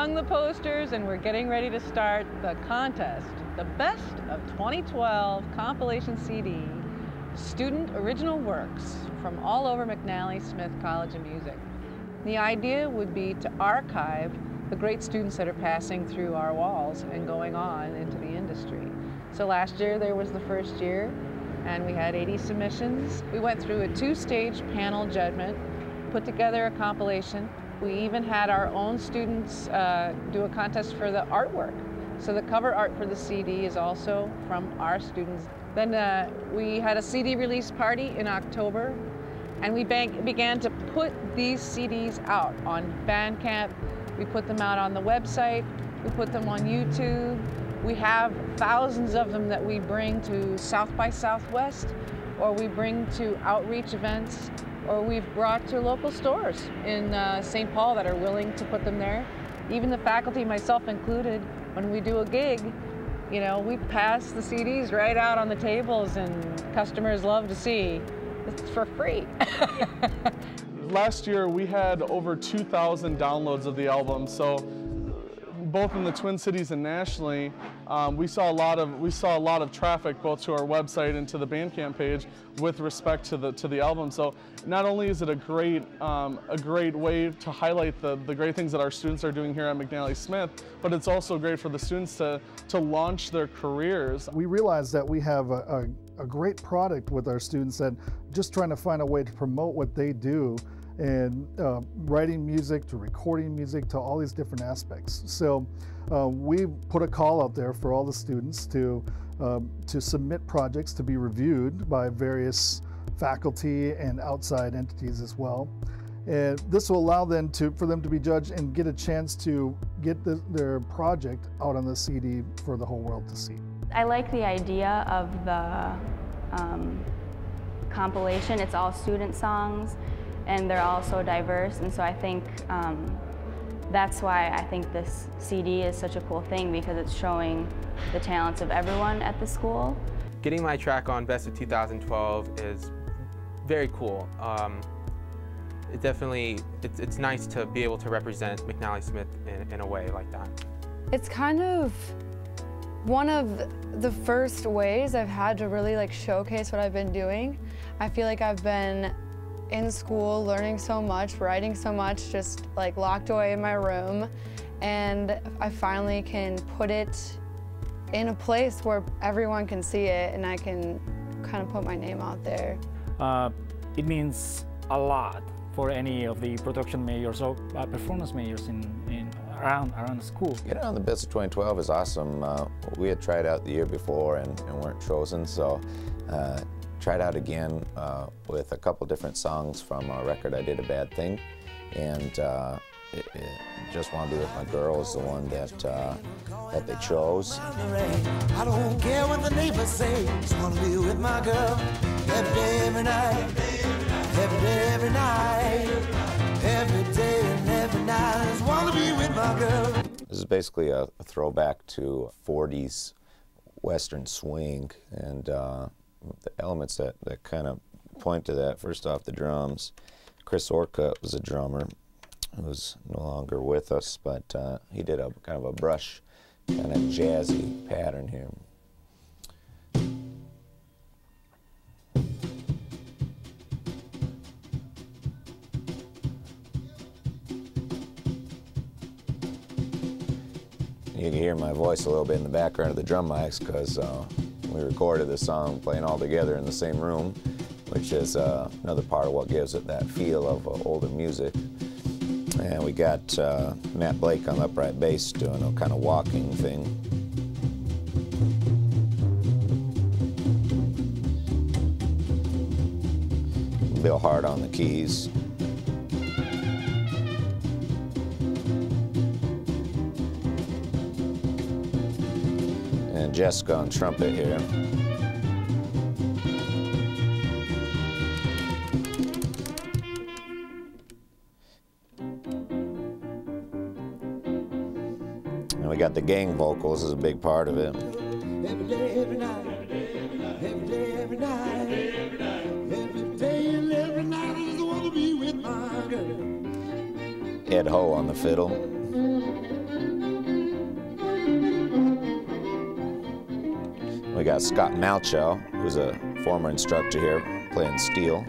hung the posters, and we're getting ready to start the contest, the Best of 2012 Compilation CD, student original works from all over McNally Smith College of Music. The idea would be to archive the great students that are passing through our walls and going on into the industry. So last year there was the first year, and we had 80 submissions. We went through a two-stage panel judgment, put together a compilation. We even had our own students do a contest for the artwork. So the cover art for the CD is also from our students. Then we had a CD release party in October, and we began to put these CDs out on Bandcamp. We put them out on the website. We put them on YouTube. We have thousands of them that we bring to South by Southwest, or we bring to outreach events, or we've brought to local stores in St. Paul that are willing to put them there. Even the faculty, myself included, when we do a gig, you know, we pass the CDs right out on the tables, and customers love to see. It's for free. Last year we had over 2,000 downloads of the album, so both in the Twin Cities and nationally, we saw a lot of traffic both to our website and to the Bandcamp page with respect to the album. So not only is it a great way to highlight the great things that our students are doing here at McNally Smith, but it's also great for the students to launch their careers. We realize that we have a great product with our students, and just trying to find a way to promote what they do, and writing music to recording music to all these different aspects. So we put a call out there for all the students to submit projects to be reviewed by various faculty and outside entities as well. And this will allow them for them to be judged and get a chance to get their project out on the CD for the whole world to see. I like the idea of the compilation. It's all student songs, and they're all so diverse, and so I think that's why I think this CD is such a cool thing, because it's showing the talents of everyone at the school. Getting my track on Best of 2012 is very cool. It's nice to be able to represent McNally Smith in a way like that. It's kind of one of the first ways I've had to really showcase what I've been doing. I feel like I've been in school learning so much, writing so much, just locked away in my room, and I finally can put it in a place where everyone can see it, and I can kind of put my name out there. It means a lot for any of the production majors or performance majors around the school. Getting on the Best of 2012 is awesome. We had tried out the year before and weren't chosen, so tried out again with a couple different songs from a record, I Did a Bad Thing, and Just Want to Be With My Girl is the one that they chose. I don't care what the neighbors say, just want to be with my girl every day, every night, every day, every night, every day and every night, I just want to be with my girl. This is basically a throwback to 40s Western swing, and the elements that kind of point to that. First off, the drums. Chris Orcutt was a drummer who's no longer with us, but he did a kind of a brush, kind of jazzy pattern here. You can hear my voice a little bit in the background of the drum mics, because we recorded this song playing all together in the same room, which is another part of what gives it that feel of older music. And we got Matt Blake on upright bass doing a kind of walking thing. Bill Hart on the keys. And Jessica on trumpet here. And we got the gang vocals as a big part of it. Every day, every night, every day, every night, every day and every night, I just want to be with my girl. Ed Ho on the fiddle. We got Scott Malchow, who's a former instructor here, playing steel.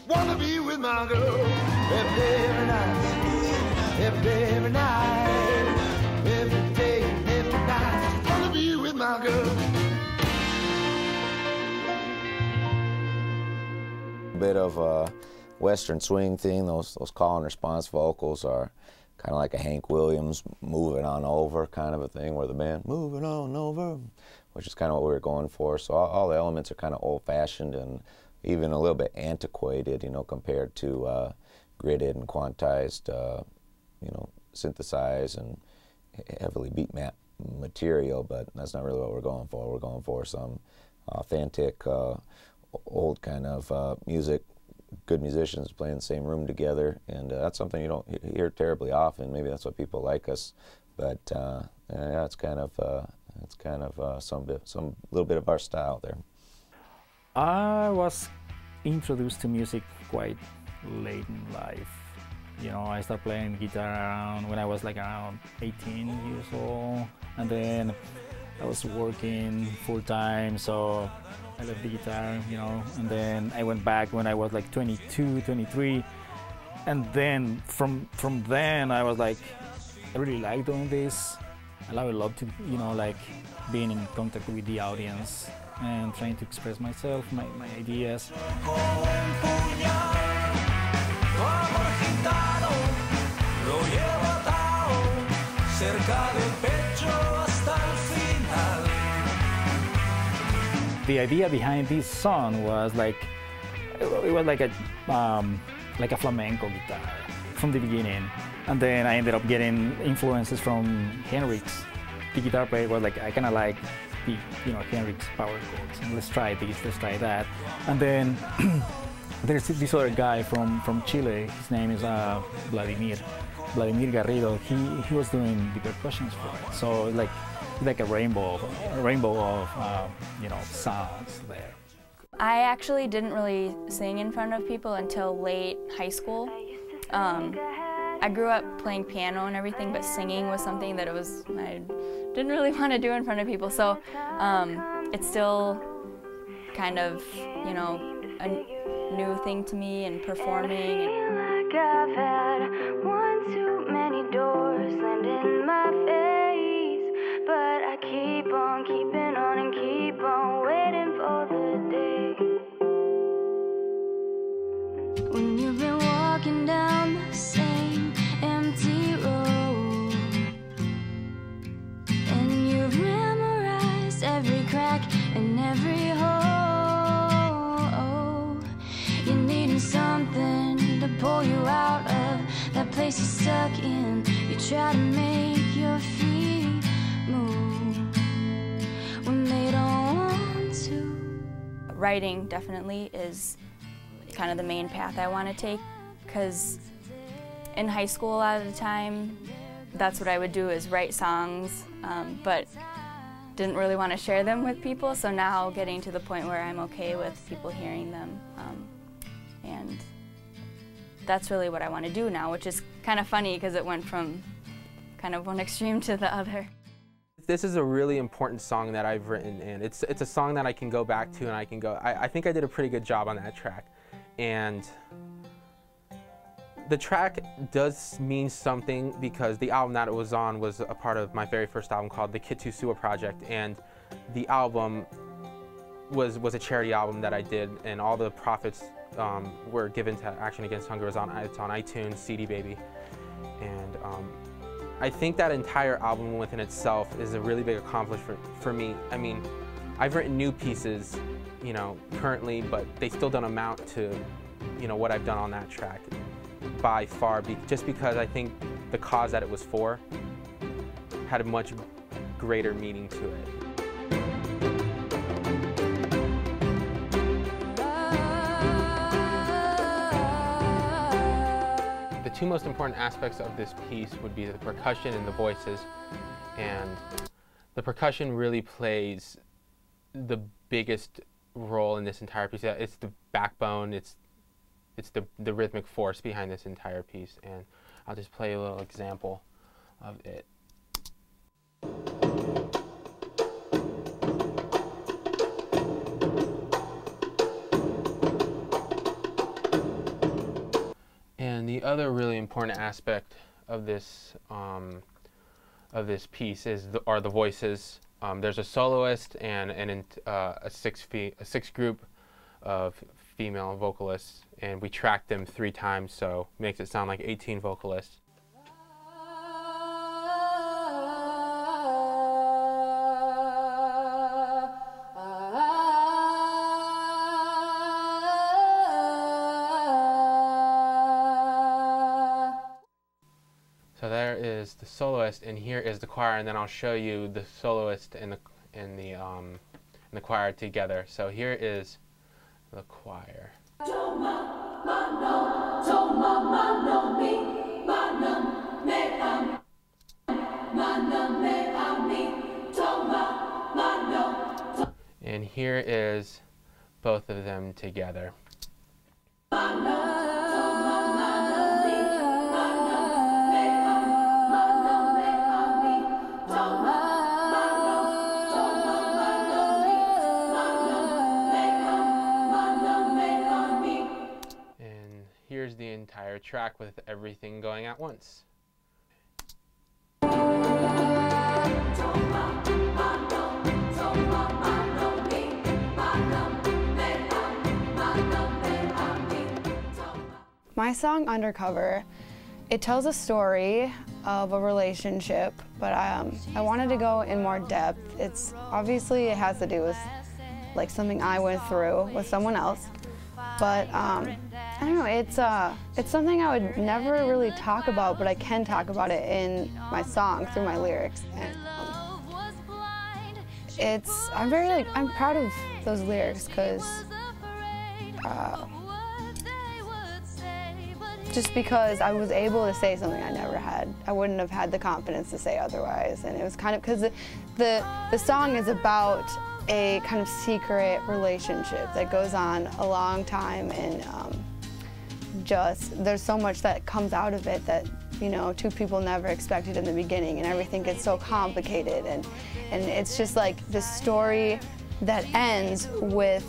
Wanna be with my girl every day, every night, every day, every night, every day, every night. Wanna be with my girl. A bit of a Western swing thing. Those call and response vocals are kind of like a Hank Williams moving on over kind of a thing, where the band moving on over, which is kind of what we were going for. So all the elements are kind of old-fashioned and even a little bit antiquated, you know, compared to gridded and quantized, you know, synthesized and heavily beat map material. But that's not really what we're going for. We're going for some authentic, old kind of music, good musicians playing in the same room together, and that's something you don't hear terribly often. Maybe that's what people like us, but yeah, it's kind of some little bit of our style there. I was introduced to music quite late in life. You know, I started playing guitar when I was like around 18 years old, and then I was working full-time, so I left the guitar, you know, and then I went back when I was like 22, 23, and then from then I was like, I really like doing this. I would love to, you know, like being in contact with the audience and trying to express myself, my ideas. The idea behind this song was like, it was like a flamenco guitar from the beginning, and then I ended up getting influences from Henrik's. The guitar player was like, I kind of like the, you know, Henrik's power chords, and let's try this, let's try that. And then there's this other guy from Chile. His name is Vladimir Garrido. He was doing the percussions for it. So like a rainbow of you know, sounds there. I actually didn't really sing in front of people until late high school. I grew up playing piano and everything, but singing was something that I didn't really want to do in front of people. So it's still kind of, you know, a new thing to me, and performing. Like I've had one too many doors slammed in my face, but I keep on keeping on and keep on waiting for the day when you've been walking down the same empty road, and you've memorized every crack and every hole. You're needing something to pull you out of that place you're stuck in. You try to make your feet move when they don't want to. Writing definitely is kind of the main path I want to take, because in high school a lot of the time that's what I would do, is write songs, but didn't really want to share them with people. So now getting to the point where I'm okay with people hearing them, and that's really what I want to do now, which is kind of funny because it went from kind of one extreme to the other. This is a really important song that I've written, and it's a song that I can go back to, and I can go, I think I did a pretty good job on that track. And the track does mean something because the album that it was on was a part of my very first album called the Kitusua Project, and the album was a charity album that I did, and all the profits were given to Action Against Hunger. It's on iTunes, CD Baby, and I think that entire album within itself is a really big accomplishment for me. I mean, I've written new pieces, you know, currently, but they still don't amount to, you know, what I've done on that track by far, just because I think the cause that it was for had a much greater meaning to it. The two most important aspects of this piece would be the percussion and the voices, and the percussion really plays the biggest role in this entire piece. It's the backbone, it's the rhythmic force behind this entire piece, and I'll just play a little example of it. And the other really important aspect of this piece are the voices. There's a soloist and a six group of female vocalists, and we tracked them 3 times, so it makes it sound like 18 vocalists. So there is the soloist, and here is the choir, and then I'll show you the soloist and the choir together. So here is the choir. And here is both of them together. Here's the entire track with everything going at once. My song, Undercover, it tells a story of a relationship, but I wanted to go in more depth. It's obviously it has to do with like something I went through with someone else, but I don't know, it's something I would never really talk about, but I can talk about it in my song through my lyrics. And I'm proud of those lyrics because just because I was able to say something I never had. I wouldn't have had the confidence to say otherwise, and it was kind of because the song is about a kind of secret relationship that goes on a long time, and just there's so much that comes out of it that, you know, 2 people never expected in the beginning, and everything gets so complicated, and it's just like this story that ends with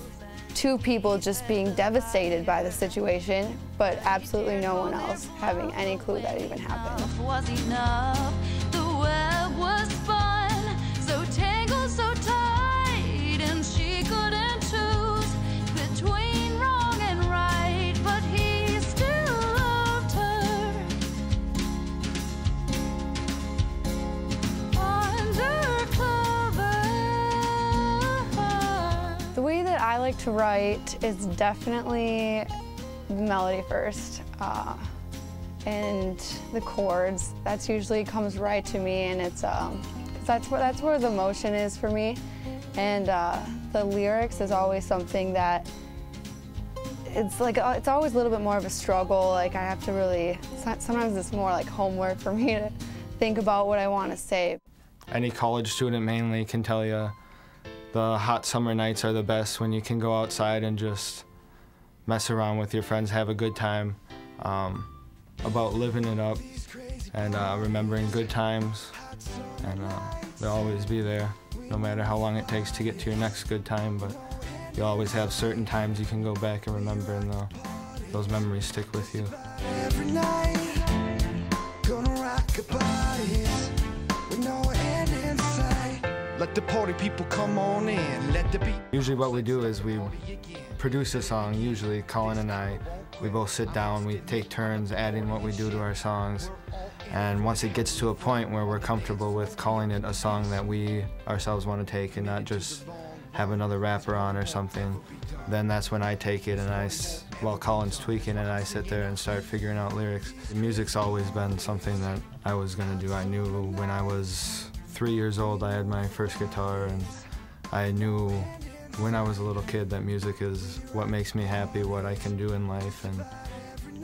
2 people just being devastated by the situation, but absolutely no one else having any clue that it even happened. Was enough. The web was fun, so tangled, so tight, and she couldn't choose between wrong and right, but he still loved her. Undercover. The way that I like to write is definitely the melody first, and the chords. That's usually comes right to me, and it's 'cause that's where the emotion is for me. And the lyrics is always something that it's always a little bit more of a struggle. Like I have to really, sometimes it's more like homework for me to think about what I want to say. Any college student mainly can tell you the hot summer nights are the best when you can go outside and just mess around with your friends, have a good time, about living it up and remembering good times, and they'll always be there no matter how long it takes to get to your next good time, but you always have certain times you can go back and remember, and those memories stick with you. Every night, gonna rock your bodies with no end in sight. Let the party people come on in, let the beat. Usually what we do is we produce a song, usually Colin and I. We both sit down, we take turns adding what we do to our songs, and once it gets to a point where we're comfortable with calling it a song that we ourselves want to take and not just have another rapper on or something, then that's when I take it and while Colin's tweaking it, I sit there and start figuring out lyrics. Music's always been something that I was going to do. I knew when I was 3 years old I had my first guitar, and I knew when I was a little kid that music is what makes me happy, what I can do in life, and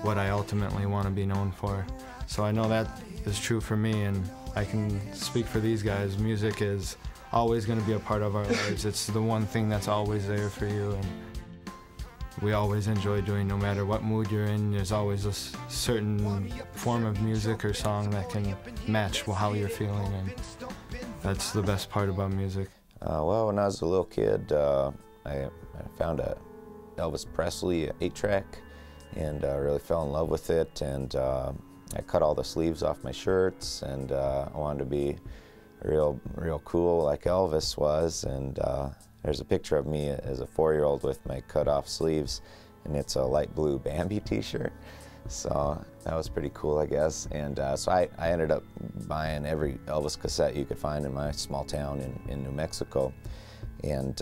what I ultimately want to be known for. So I know that is true for me, and I can speak for these guys. Music is always going to be a part of our lives. It's the one thing that's always there for you, and we always enjoy doing. No matter what mood you're in, there's always a certain form of music or song that can match how you're feeling, and that's the best part about music. Well, when I was a little kid, I found a Elvis Presley 8-track and really fell in love with it, and I cut all the sleeves off my shirts, and I wanted to be real cool like Elvis was, and there's a picture of me as a 4-year-old with my cut off sleeves, and it's a light blue Bambi t-shirt, so that was pretty cool, I guess. And so I ended up buying every Elvis cassette you could find in my small town in New Mexico, and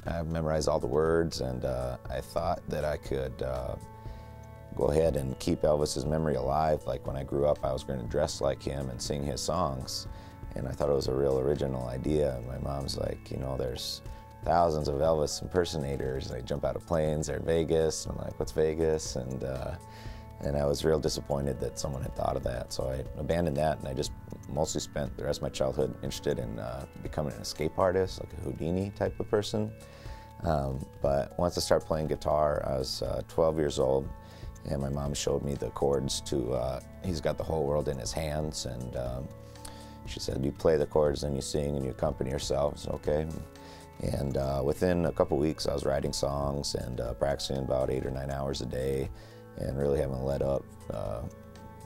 I memorized all the words, and I thought that I could go ahead and keep Elvis's memory alive. Like when I grew up, I was going to dress like him and sing his songs, and I thought it was a real original idea. And my mom's like, you know, there's thousands of Elvis impersonators. They jump out of planes, they're in Vegas. And I'm like, what's Vegas? And I was real disappointed that someone had thought of that. So I abandoned that, and I just mostly spent the rest of my childhood interested in becoming an escape artist, like a Houdini type of person. But once I started playing guitar, I was 12 years old, and my mom showed me the chords to He's Got the Whole World in His Hands, and she said, you play the chords, then you sing and you accompany yourself. So, okay. And within a couple weeks, I was writing songs and practicing about 8 or 9 hours a day, and really haven't let up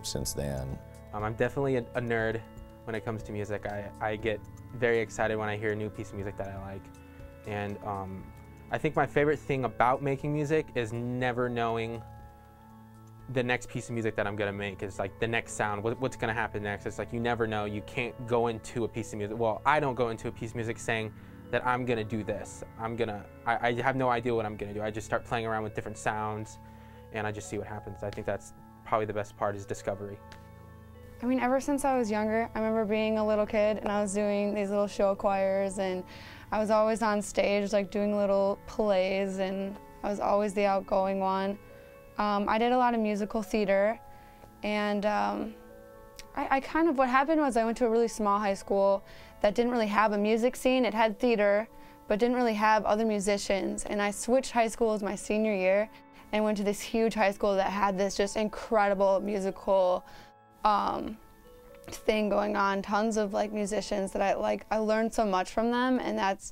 since then. I'm definitely a nerd when it comes to music. I get very excited when I hear a new piece of music that I like. And I think my favorite thing about making music is never knowing the next piece of music that I'm gonna make. Is like the next sound, what's gonna happen next. It's like you never know. You can't go into a piece of music. Well, I don't go into a piece of music saying that I'm gonna do this. I have no idea what I'm gonna do. I just start playing around with different sounds, and I just see what happens. I think that's probably the best part, is discovery. I mean, ever since I was younger, I remember being a little kid and I was doing these little show choirs, and I was always on stage, like doing little plays, and I was always the outgoing one. I did a lot of musical theater, and what happened was I went to a really small high school that didn't really have a music scene. It had theater, but didn't really have other musicians, and I switched high schools my senior year and went to this huge high school that had this just incredible musical thing going on, tons of like musicians that I learned so much from them, and that's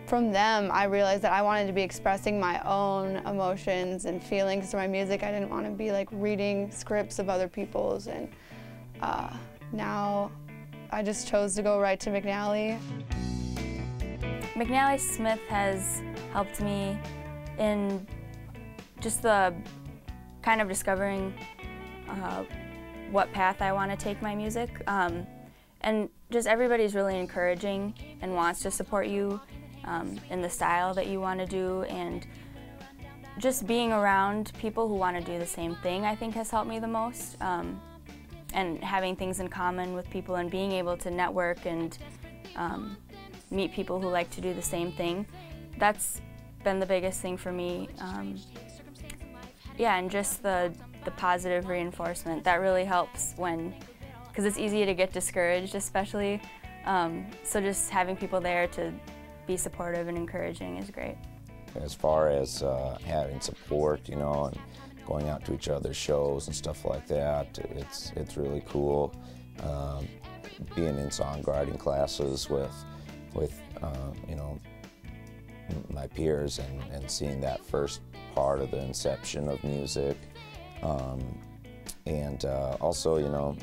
from them I realized that I wanted to be expressing my own emotions and feelings through my music. I didn't want to be like reading scripts of other people's, and now I just chose to go right to McNally. McNally Smith has helped me in just the kind of discovering what path I want to take my music, and just everybody's really encouraging and wants to support you in the style that you want to do, and just being around people who want to do the same thing I think has helped me the most, and having things in common with people and being able to network and meet people who like to do the same thing. That's been the biggest thing for me. Yeah, and just the positive reinforcement, that really helps because it's easy to get discouraged, especially. So just having people there to be supportive and encouraging is great. As far as having support, you know, and going out to each other's shows and stuff like that, it's really cool. Being in songwriting classes with you know, my peers, and seeing that first part of the inception of music. Also, you know,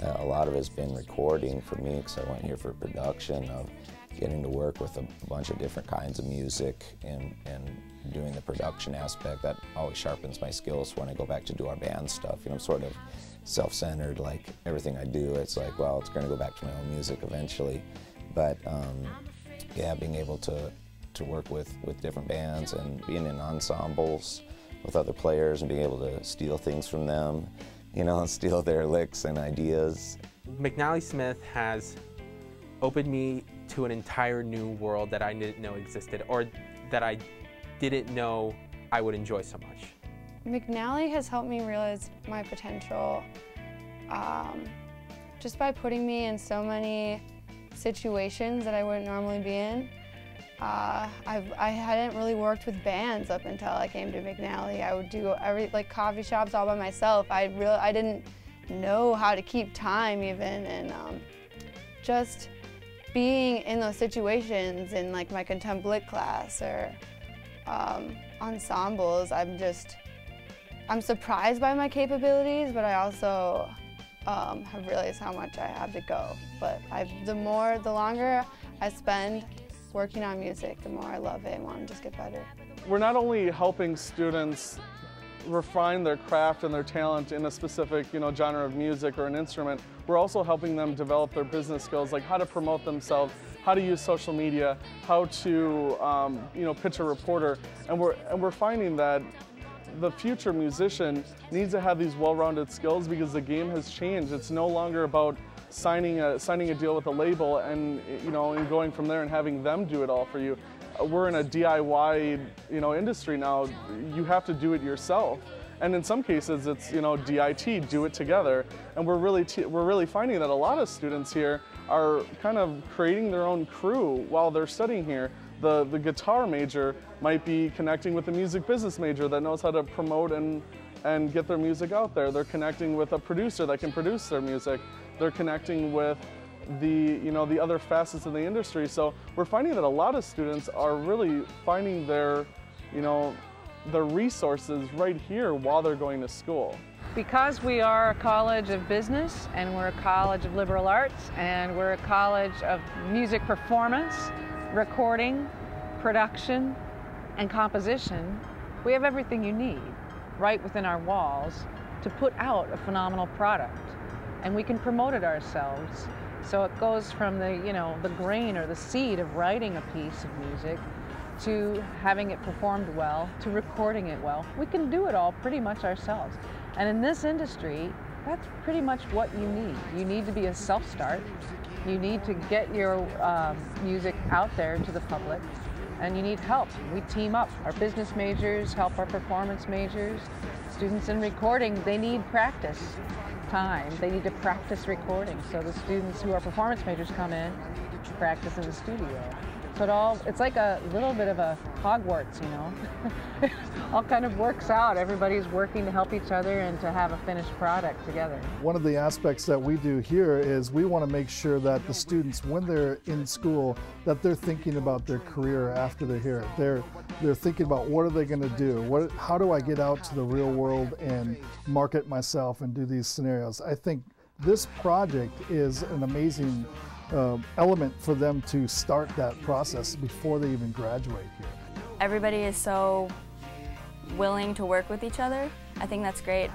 a lot of it's been recording for me, because I went here for production, of getting to work with a bunch of different kinds of music and doing the production aspect. That always sharpens my skills when I go back to do our band stuff. You know, I'm sort of self-centered, like everything I do, it's like, well, it's going to go back to my own music eventually. But yeah, being able to work with different bands and being in ensembles with other players and being able to steal things from them, you know, steal their licks and ideas. McNally Smith has opened me to an entire new world that I didn't know existed, or that I didn't know I would enjoy so much. McNally has helped me realize my potential just by putting me in so many situations that I wouldn't normally be in. I hadn't really worked with bands up until I came to McNally. I would do like coffee shops all by myself. I didn't know how to keep time even, and just being in those situations in like my contempt class or ensembles, I'm surprised by my capabilities, but I also have realized how much I have to go. But the longer I spend working on music, the more I love it and want to just get better. We're not only helping students refine their craft and their talent in a specific, genre of music or an instrument, we're also helping them develop their business skills, like how to promote themselves, how to use social media, how to, pitch a reporter, and we're finding that the future musician needs to have these well-rounded skills because the game has changed. It's no longer about signing a deal with a label and and going from there and having them do it all for you. We're in a DIY industry now. You have to do it yourself, and in some cases it's DIT, do it together. And we're really finding that a lot of students here are kind of creating their own crew while they're studying here. The guitar major might be connecting with the music business major that knows how to promote and get their music out there. They're connecting with a producer that can produce their music. They're connecting with the other facets of the industry. So we're finding that a lot of students are really finding their resources right here while they're going to school. Because we are a college of business, and we're a college of liberal arts, and we're a college of music performance, recording, production, and composition, we have everything you need right within our walls to put out a phenomenal product. And we can promote it ourselves. So it goes from the grain or the seed of writing a piece of music to having it performed well, to recording it well. We can do it all pretty much ourselves. And in this industry, that's pretty much what you need. You need to be a self-start. You need to get your music out there to the public, and you need help. We team up. Our business majors help our performance majors. Students in recording, they need practice time. They need to practice recording. So the students who are performance majors come in, practice in the studio. So it's like a little bit of a Hogwarts, It all kind of works out. Everybody's working to help each other and to have a finished product together. One of the aspects that we do here is we want to make sure that the students, when they're in school, that they're thinking about their career after they're here. They're thinking about what are they going to do? How do I get out to the real world and market myself and do these scenarios? I think this project is an amazing element for them to start that process before they even graduate here. Everybody is so willing to work with each other. I think that's great.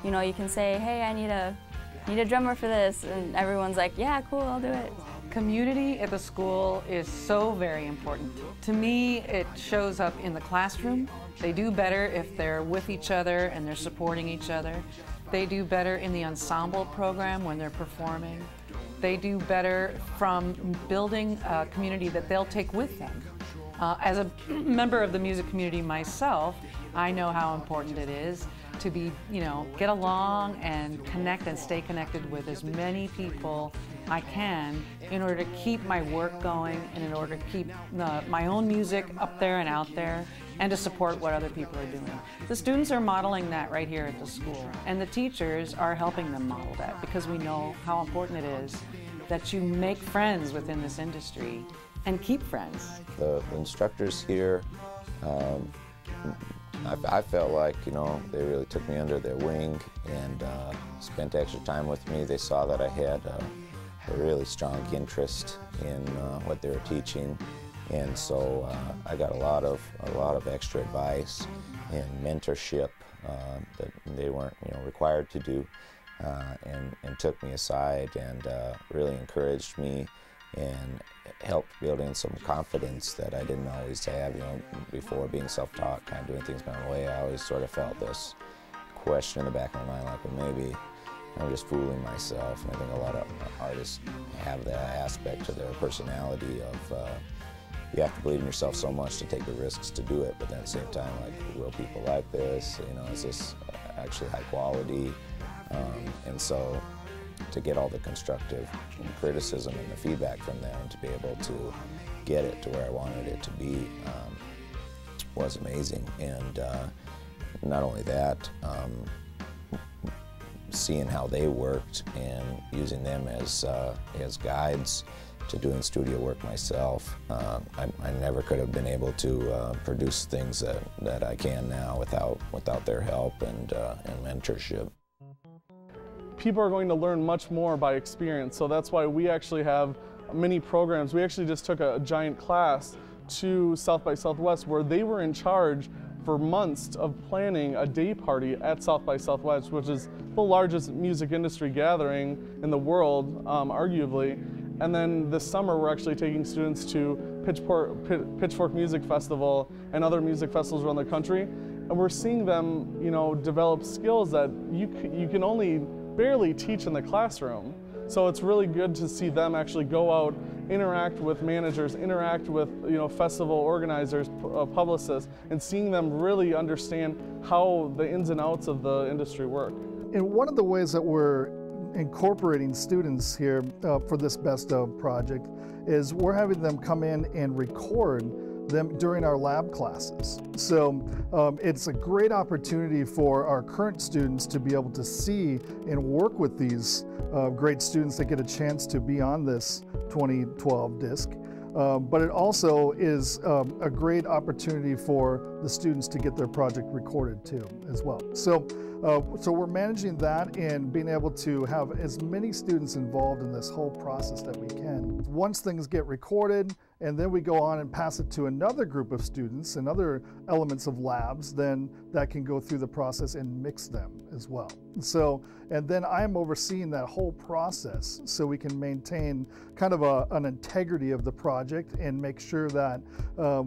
You can say, hey, I need a drummer for this, and everyone's like, yeah, cool, I'll do it. Community at the school is so very important. To me, it shows up in the classroom. They do better if they're with each other and they're supporting each other. They do better in the ensemble program when they're performing. They do better from building a community that they'll take with them. As a member of the music community myself, I know how important it is to get along and connect and stay connected with as many people I can in order to keep my work going and in order to keep my own music up there and out there and to support what other people are doing. The students are modeling that right here at the school, and the teachers are helping them model that because we know how important it is that you make friends within this industry and keep friends. The instructors here, I felt like, they really took me under their wing and spent extra time with me. They saw that I had a really strong interest in what they were teaching, and so I got a lot of extra advice and mentorship that they weren't required to do, and took me aside and really encouraged me and helped build in some confidence that I didn't always have. Before, being self-taught, kind of doing things my own way, I always sort of felt this question in the back of my mind, like, well, maybe I'm just fooling myself. And I think a lot of artists have that aspect to their personality of you have to believe in yourself so much to take the risks to do it, but then at the same time, like, will people like this? Is this actually high quality? And so to get all the constructive criticism and the feedback from them, to be able to get it to where I wanted it to be, was amazing. And not only that, seeing how they worked and using them as guides to doing studio work myself, I never could have been able to produce things that I can now without their help and mentorship. People are going to learn much more by experience, so that's why we actually have many programs. We actually just took a giant class to South by Southwest where they were in charge for months of planning a day party at South by Southwest, which is the largest music industry gathering in the world, arguably. And then this summer we're actually taking students to Pitchfork Music Festival and other music festivals around the country, and we're seeing them, you know, develop skills that you can only barely teach in the classroom. So it's really good to see them actually go out, interact with managers, interact with, you know, festival organizers, publicists, and seeing them really understand how the ins and outs of the industry work. And one of the ways that we're incorporating students here for this Best Of project is we're having them come in and record them during our lab classes. So it's a great opportunity for our current students to be able to see and work with these great students that get a chance to be on this 2012 disc. But it also is a great opportunity for the students to get their project recorded too as well. So we're managing that and being able to have as many students involved in this whole process that we can. Once things get recorded and then we go on and pass it to another group of students and other elements of labs, then that can go through the process and mix them as well. So, and then I'm overseeing that whole process so we can maintain kind of an integrity of the project and make sure that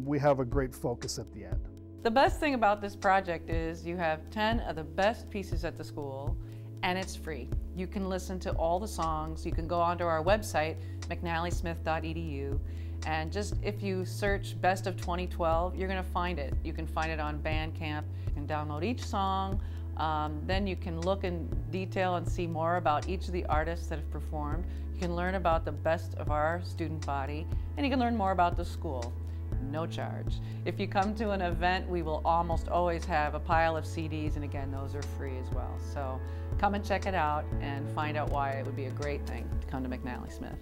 we have a great focus at the end. The best thing about this project is you have 10 of the best pieces at the school, and it's free. You can listen to all the songs. You can go onto our website, mcnallysmith.edu, and just if you search Best of 2012, you're gonna find it. You can find it on Bandcamp. You can download each song. Then you can look in detail and see more about each of the artists that have performed. You can learn about the best of our student body, and you can learn more about the school. No charge. If you come to an event, we will almost always have a pile of CDs, and again, those are free as well. So come and check it out and find out why it would be a great thing to come to McNally Smith.